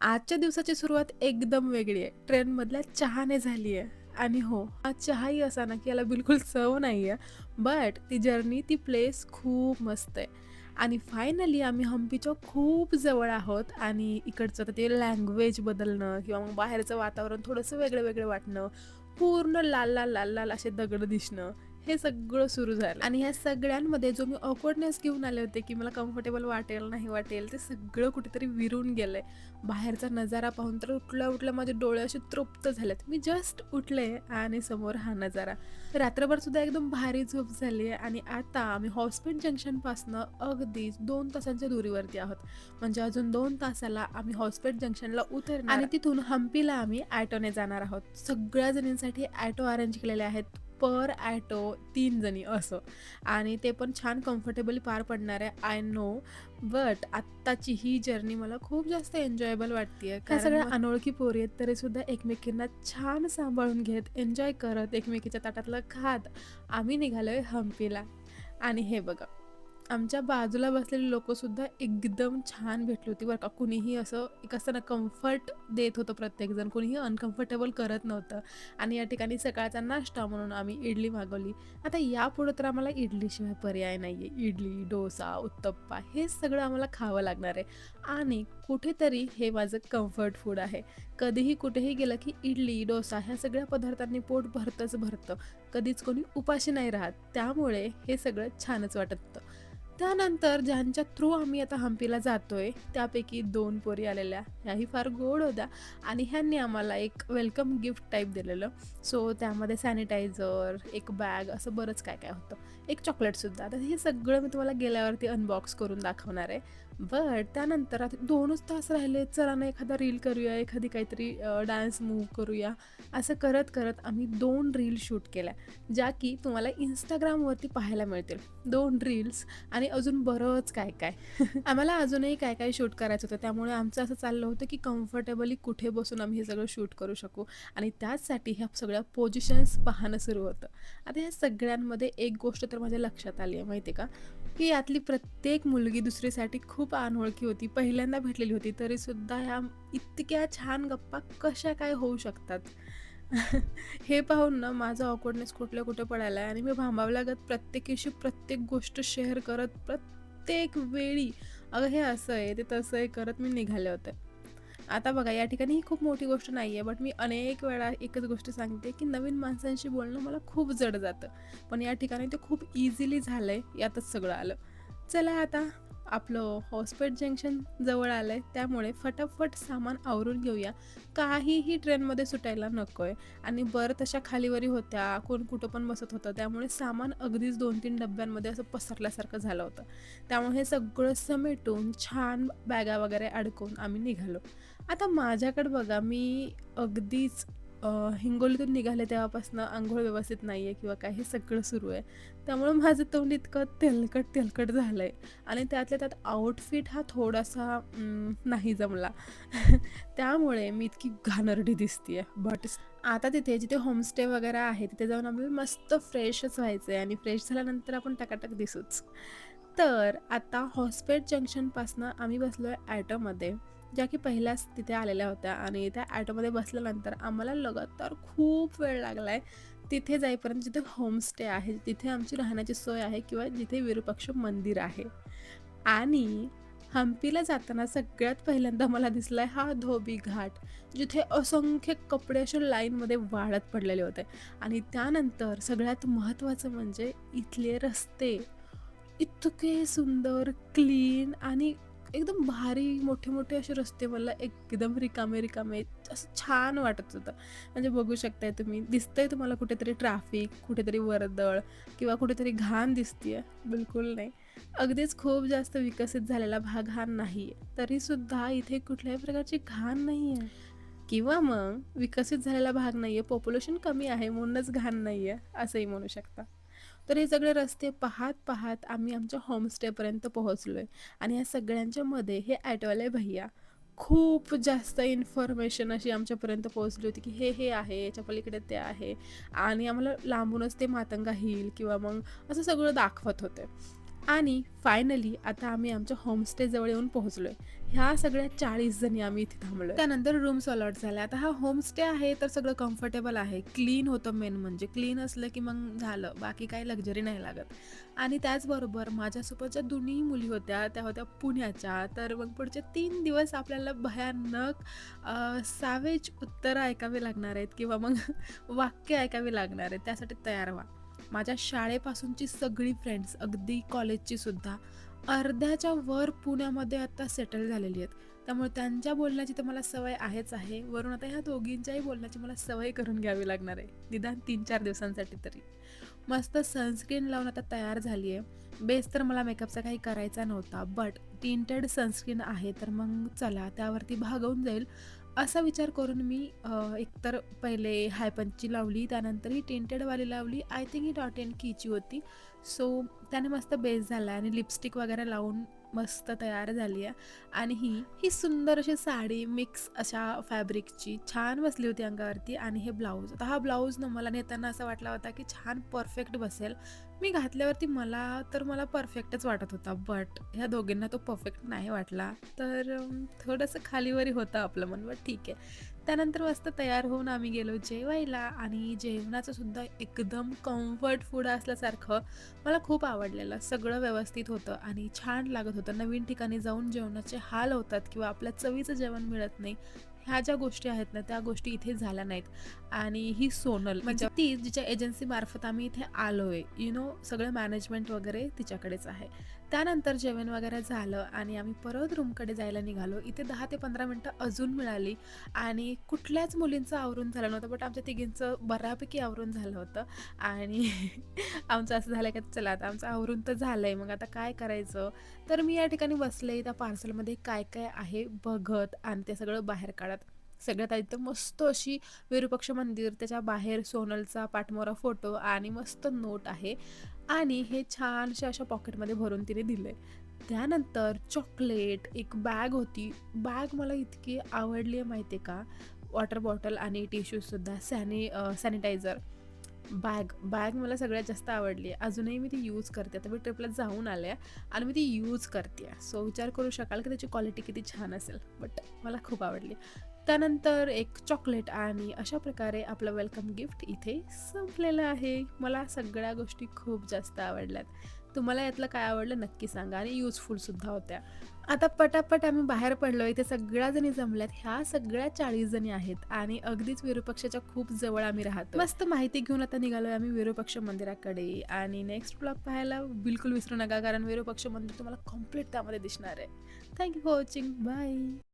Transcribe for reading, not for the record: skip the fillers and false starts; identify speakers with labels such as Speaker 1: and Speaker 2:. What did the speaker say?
Speaker 1: आजच्या दिवसाची सुरुवात एकदम वेगळी आहे. ट्रेनमधल्या चहाने झाली आहे. आणि हो, हा चहाही असा ना, की याला बिलकुल चव नाही आहे. बट ती जर्नी, ती प्लेस खूप मस्त आहे. आणि फायनली आम्ही हम्पीच्या खूप जवळ आहोत आणि इकडचं तर ते लँग्वेज बदलणं किंवा मग बाहेरचं वातावरण थोडंसं वेगळं-वेगळं वाटणं, पूर्ण लाल-लाल, लाल-लाल असे दगड दिसणं, हे सगळं सुरू झालं. आणि ह्या सगळ्यांमध्ये जो मी ऑकवर्डनेस घेऊन आले होते, की मला कम्फर्टेबल वाटेल, नाही वाटेल, ते सगळं कुठेतरी विरून गेलंय. बाहेरचा नजारा पाहून तर उठल्या-उठल्या माझे डोळे असे तृप्त झालेत. मी जस्ट उठले आणि समोर हा नजारा. रात्रभर सुद्धा एकदम भारी झोप झाली आहे आणि आता आम्ही हॉस्पिट जंक्शनपासनं अगदीच 2 तासांच्या दुरीवरती आहोत. म्हणजे अजून 2 तासाला आम्ही हॉस्पिट जंक्शनला उतरणार आणि तिथून हम्पीला आम्ही ऑटोने जाणार आहोत. सगळ्या जणींसाठी ऑटो अरेंज केलेले आहेत. पर ऑटो 3 जणी असं आणि ते पण छान कम्फर्टेबली पार पडणार आहे. I know. बट आत्ताची ही जर्नी मला खूप जास्त एन्जॉयबल वाटतेय. ह्या सगळ्या अनोळखी पोरी आहेत तरी सुद्धा एकमेकींना छान सांभाळून घेत, एन्जॉय करत, एकमेकीच्या ताटातलं खात आम्ही निघालोय हम्पीला. आणि हे बघा, आमच्या बाजूला बसलेली लोकंसुद्धा एकदम छान भेटली होती बरं का. कुणीही असं एक असतं ना, कम्फर्ट देत होतं प्रत्येकजण, कुणीही अनकम्फर्टेबल करत नव्हतं. आणि या ठिकाणी सकाळचा नाश्ता म्हणून आम्ही इडली मागवली. आता यापुढे तर आम्हाला इडलीशिवाय पर्याय नाही आहे. इडली, डोसा, उत्तप्पा हे सगळं आम्हाला खावं लागणार आहे. आणि कुठेतरी हे माझं कम्फर्ट फूड आहे. कधीही कुठेही गेलं की इडली, डोसा ह्या सगळ्या पदार्थांनी पोट भरतंच भरतं. कधीच कोणी उपाशी नाही राहत. त्यामुळे हे सगळं छानच वाटत होतं. त्यानंतर ज्यांच्या थ्रू आम्ही आता हम्पीला जातोय त्यापैकी 2 पोरी आलेल्या. ह्याही फार गोड होत्या आणि ह्यांनी आम्हाला एक वेलकम गिफ्ट टाईप दिलेलं. सो त्यामध्ये सॅनिटायझर, एक बॅग असं बरंच काय-काय होतं. एक चॉकलेटसुद्धा. आता हे सगळं मी तुम्हाला गेल्यावरती अनबॉक्स करून दाखवणार आहे. बट त्यानंतर आता 2च तास राहिले. चला ना एखादा रील करूया, एखादी काहीतरी डान्स मूव्ह करूया. असं करत-करत आम्ही 2 रील शूट केल्या, ज्या की तुम्हाला Instagramवरती पाहायला मिळतील. 2 रील्स आणि अजून बरंच काय-काय. आम्हाला अजूनही काय-काय शूट करायचं होतं. त्यामुळे आमचं असं चाललं होतं, की कम्फर्टेबली कुठे बसून आम्ही हे सगळं शूट करू शकू आणि त्याचसाठी ह्या सगळ्या पोझिशन्स पाहणं सुरू होतं. आता या सगळ्यांमध्ये एक गोष्ट तर माझ्या लक्षात आली आहे माहिती आहे का, की यातली प्रत्येक मुलगी दुसरीसाठी खूप अनोळखी होती. पहिल्यांदा भेटलेली होती, तरीसुद्धा ह्या इतक्या छान गप्पा कशा काय होऊ शकतात? हे पाहून ना माझा ऑकवर्डनेस कुठल्या कुठे पडायला आहे आणि मी भांबावल्यागत प्रत्येकीशी प्रत्येक गोष्ट शेअर करत प्रत्येक वेळी अगं हे असं आहे ते तसं आहे करत मी निघाले होते. आता बघा या ठिकाणी ही खूप मोठी गोष्ट नाही आहे, बट मी अनेक वेळा एकच गोष्ट सांगते की नवीन माणसांशी बोलणं मला खूप जड जातं, पण या ठिकाणी ते खूप इझिली झालं आहे. यातच सगळं आलं. चला आता आपलं हॉस्पिट जंक्शन जवळ आलं आहे, त्यामुळे फटाफट सामान आवरून घेऊया. काहीही ट्रेनमध्ये सुटायला नको आहे. आणि बर्थ तशा खालीवरी होत्या, कोण कुठं पण बसत होतं, त्यामुळे सामान अगदीच 2-3 डब्यांमध्ये असं पसरल्यासारखं झालं होतं. त्यामुळे हे सगळं समेटून छान बॅगा वगैरे अडकवून आम्ही निघालो. आता माझ्याकडे बघा, मी अगदीच हिंगोलीतून निघाले तेव्हापासून अंघोळ व्यवस्थित नाही आहे किंवा काय हे सगळं सुरू आहे. त्यामुळं माझं तोंड इतकं तेलकट झालं आहे आणि त्यातल्या त्यात आउटफिट हा थोडासा नाही जमला. त्यामुळे मी इतकी घाणेरडी दिसतीये. बट आता तिथे जिथे होमस्टे वगैरे आहे, तिथे जाऊन आपल्याला मस्त फ्रेशच व्हायचं आहे आणि फ्रेश झाल्यानंतर आपण टकाटक दिसूच. तर आता हॉस्पिट जंक्शनपासनं आम्ही बसलोय ॲटोमध्ये, ज्या की पहिल्याच तिथे आलेल्या होत्या आणि त्या ॲटोमध्ये बसल्यानंतर आम्हाला लगातार खूप वेळ लागला आहे तिथे जाईपर्यंत जिथे होमस्टे आहे, तिथे आमची राहण्याची सोय आहे किंवा जिथे विरूपाक्ष मंदिर आहे. आणि हम्पीला जाताना सगळ्यात पहिल्यांदा मला दिसलाय हा धोबी घाट, जिथे असंख्य कपडे असे लाईनमध्ये वाळत पडलेले होते. आणि त्यानंतर सगळ्यात महत्त्वाचं म्हणजे इथले रस्ते इतके सुंदर, क्लीन आणि एकदम भारी मोठे-मोठे असे रस्ते मला एकदम रिकामे-रिकामे असं छान वाटत होतं. म्हणजे बघू शकताय तुम्ही, दिसतंय तुम्हाला कुठेतरी ट्रॅफिक, कुठेतरी वर्दळ किंवा कुठेतरी घाण दिसतीये? बिलकुल नाही. अगदीच खूप जास्त विकसित झालेला भाग हा नाहीये. तरीसुद्धा इथे कुठल्याही प्रकारची घाण नाहीये किंवा मग विकसित झालेला भाग नाहीये, पॉप्युलेशन कमी आहे म्हणूनच घाण नाहीये, असंही म्हणू शकता. तर हे सगळे रस्ते पाहत-पाहत आम्ही आमच्या होमस्टेपर्यंत पोहोचलोय आणि या सगळ्यांच्या मध्ये हे ऑटोवाले भैय्या खूप जास्त इन्फॉर्मेशन अशी आमच्यापर्यंत पोहोचली होती, की हे आहे, याच्या पलीकडे ते आहे आणि आम्हाला लांबूनच ते मातंगा हिल किंवा मग असं सगळं दाखवत होते. आणि फायनली आता आम्ही आमच्या होमस्टे जवळ येऊन पोहोचलोय. ह्या सगळ्या 40 जणी आम्ही इथे थांबलोय. त्यानंतर रूम्स अलॉट झाल्या. आता हा होमस्टे आहे तर सगळं कम्फर्टेबल आहे. क्लीन होतं मेन म्हणजे. क्लीन असलं की मग झालं. बाकी काही लक्झरी नाही लागत. आणि त्याचबरोबर माझ्यासोबत ज्या दोन्ही मुली होत्या, त्या होत्या पुण्याच्या. तर मग पुढचे 3 दिवस आपल्याला भयानक सावेज उत्तरं ऐकावी लागणार आहेत किंवा मग वाक्य ऐकावी लागणार आहेत. त्यासाठी तयार व्हा. माझ्या शाळेपासूनची सगळी फ्रेंड्स, अगदी कॉलेजची सुद्धा, अर्ध्याच्या वर पुण्यामध्ये आता सेटल झालेली आहेत. त्यामुळे त्यांच्या बोलण्याची तर मला सवय आहेच आहे. वरून आता ह्या दोघींच्याही बोलण्याची मला सवय करून घ्यावी लागणार आहे. निदान 3-4 दिवसांसाठी तरी. मस्त सनस्क्रीन लावून आता तयार झाली आहे. बेस तर मला मेकअपचा काही करायचा नव्हता. बट टिंटेड सनस्क्रीन आहे तर मग चला त्यावरती भागवून जाईल असा विचार करून मी एकतर पहिले हायपंचची लावली, त्यानंतर ही टिंटेडवाली लावली. आय थिंक ही डॉट एंड कीची होती. सो त्याने मस्त बेस झाला आणि लिपस्टिक वगैरे लावून मस्त तयार झाली आहे. आणि ही सुंदर अशी साडी मिक्स अशा फॅब्रिकची छान बसली होती अंगावरती. आणि हे ब्लाऊज, आता हा ब्लाऊज ना मला नेताना असा वाटला होता की छान परफेक्ट बसेल. मी घातल्यावरती मला परफेक्टच वाटत होता. बट ह्या दोघींना तो परफेक्ट नाही वाटला. तर थोडंसं खालीवरी होतं आपलं मन. बट ठीक आहे. त्यानंतर मस्त तयार होऊन आम्ही गेलो जेवायला. आणि जेवणाचं सुद्धा एकदम कम्फर्ट फूड असल्यासारखं मला खूप आवडलेलं. सगळं व्यवस्थित होतं आणि छान लागत होतं. नवीन ठिकाणी जाऊन जेवणाचे हाल होतात किंवा आपल्या चवीचं जेवण मिळत नाही, ह्या ज्या गोष्टी आहेत ना त्या गोष्टी इथे झाल्या नाहीत. आणि ही सोनल म्हणजे ती जिच्या एजन्सीमार्फत आम्ही इथे आलोय, सगळं मॅनेजमेंट वगैरे तिच्याकडेच आहे. त्यानंतर जेवण वगैरे झालं आणि आम्ही परत रूमकडे जायला निघालो. इथे 10 ते 15 मिनटं अजून मिळाली आणि कुठल्याच मुलींचं आवरून झालं नव्हतं. बट आमच्या तिघींचं बऱ्यापैकी आवरून झालं होतं. आणि आमचं असं झालं की चला आता आमचं आवरून तर झालंय, मग आता काय करायचं. तर मी या ठिकाणी बसले त्या पार्सलमध्ये काय काय आहे बघत आणि ते सगळं बाहेर काढत. सगळ्यात आधी तर मस्त अशी विरूपाक्ष मंदिर, त्याच्या बाहेर सोनलचा पाठमोरा फोटो आणि मस्त नोट आहे. आणि हे छानशा अशा पॉकेटमध्ये भरून तिने दिले. त्यानंतर चॉकलेट, एक बॅग होती. बॅग मला इतकी आवडली आहे माहिती आहे का. वॉटर बॉटल आणि टिश्यूसुद्धा, सॅनिटायझर. बॅग मला सगळ्यात जास्त आवडली आहे. अजूनही मी ती यूज करते. आता मी ट्रिपला जाऊन आले आहे आणि मी ती यूज करते आहे. सो विचार करू शकाल की त्याची क्वालिटी किती छान असेल. बट मला खूप आवडली. त्यानंतर एक चॉकलेट आणि अशा प्रकारे आपलं वेलकम गिफ्ट इथे संपलेलं आहे. मला सगळ्या गोष्टी खूप जास्त आवडल्यात. तुम्हाला यातलं काय आवडलं नक्की सांगा आणि युजफुलसुद्धा होत्या. आता पटापट आम्ही बाहेर पडलो. इथे सगळ्या जणी जमल्यात. ह्या सगळ्या 40 जणी आहेत आणि अगदीच विरूपाक्षाच्या खूप जवळ आम्ही राहतो. मस्त माहिती घेऊन आता निघालोय आम्ही विरूपाक्ष मंदिराकडे. आणि नेक्स्ट ब्लॉग पाहायला बिलकुल विसरू नका, कारण विरूपाक्ष मंदिर तुम्हाला कम्प्लीट त्यामध्ये दिसणार आहे. Thank you for watching. बाय.